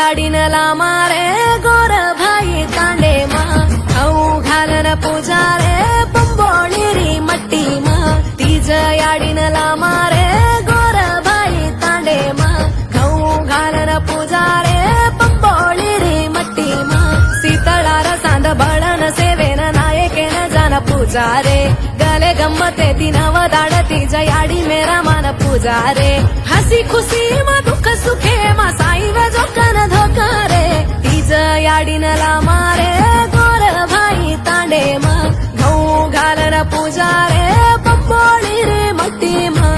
याडीनला मारे गोर भाई तांडे मा खाऊ घालन पुजारे पंबोळीरी मट्टी मा तीज याडीनला मारे गोर भाई तांडे मा खाऊ घालन पुजारे पंबोळीरी मट्टी मा सीतळार सांद बळन सेवेन नायकेन जान पुजारे गले गम्मते दिनव दाड तीज याडी मेरा मान पुजारे हसी खुशी मा दुःख सुखे मा साई व जोकन धोकारे तीज याडीनला मारे गोर भाई तांडे मा गहू घालन पुजारे पंबोळी रे मट्टी मा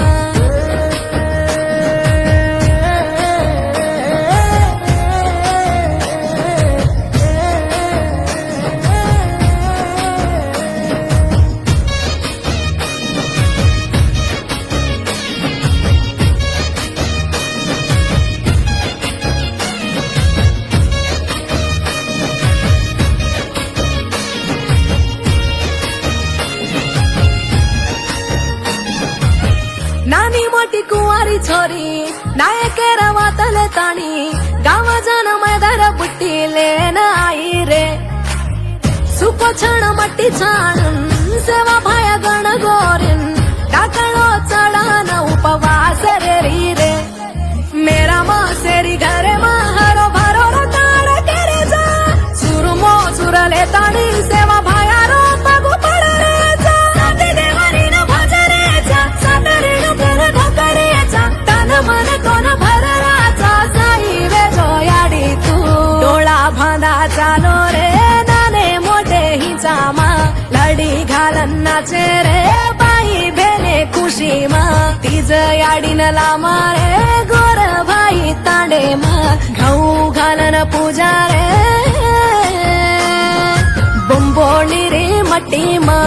नानी मोटी कुंवारी छोरी नायकेर वातले ताणी गाव जान मैदार बुट्टी लेन आई रे सुको छण मट्टी छाणून सेवा भाया गण गोरीन टाकळो चढान उपवास रे री रे मेरा मासेरी घरे हरो भरो ताड केरे जा सुरमो सुरले ताणी सेवा भाया रो पगु पड रे जा साते देवानी न भजरे जा सातरे मन कोण भरराचा साई वे जोयाडी तू डोळा भांदा चालो रे नाने मोठे हिचा मा लडी घालन नाचे रे बाई भेले खुशी मा तीज याडीनला मारे गोर भाई तांडे मा गहू घालन पुजारे बोंबोळी रे मट्टी मा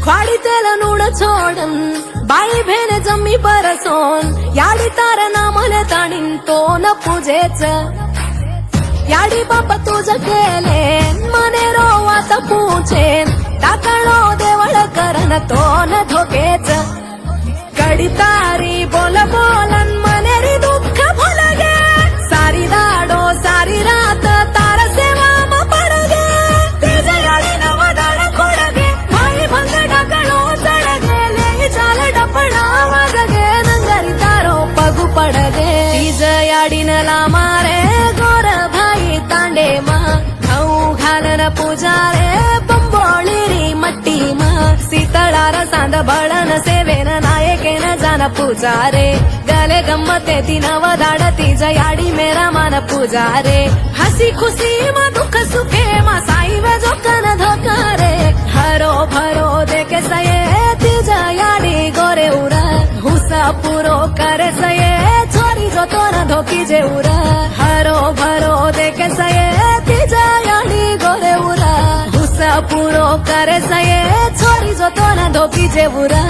ख्वाडी तेल नूड छोडन बाई भेने जम्मी परसोन याडी तार नामले ताणीन तो न पूजेच याडी बाप तुझ केले मने रोवात पूछेन टाकळो देवळ करन तो न धोकेच कडी तारी बोल बोलन मने री दुःख भोलगे सारी दाडो सारी रात तार सेवा म पडगे तेज याडी नव दाड खोडगे भाई भंग टाकळो चढगे ले चाल डपळा वाजगे नंगरी तारो पगु पडगे तीज याडीनला मारे गोर भाई तांडे मा गहू घालन पुजारे पंबोळी री मट्टी मा सीतळार सांद बळन सेवेन नायकेन जान पुजारे गले गम्मते दिनव दाड तीज याडी मेरा मान पुजारे हसी खुशी मा दुःख सुखे मा साई व जोकन धोकारे हरो भरो देखे सये तीज याडी गोरे उरा हुसा पुरो करे सये छोरी जो तो न धोकी जे उरा हरो भरो देखे सये तीज याडी गोरे उरा हुसा पुरो करे सये छोरी जो तो न धोकी जे उरा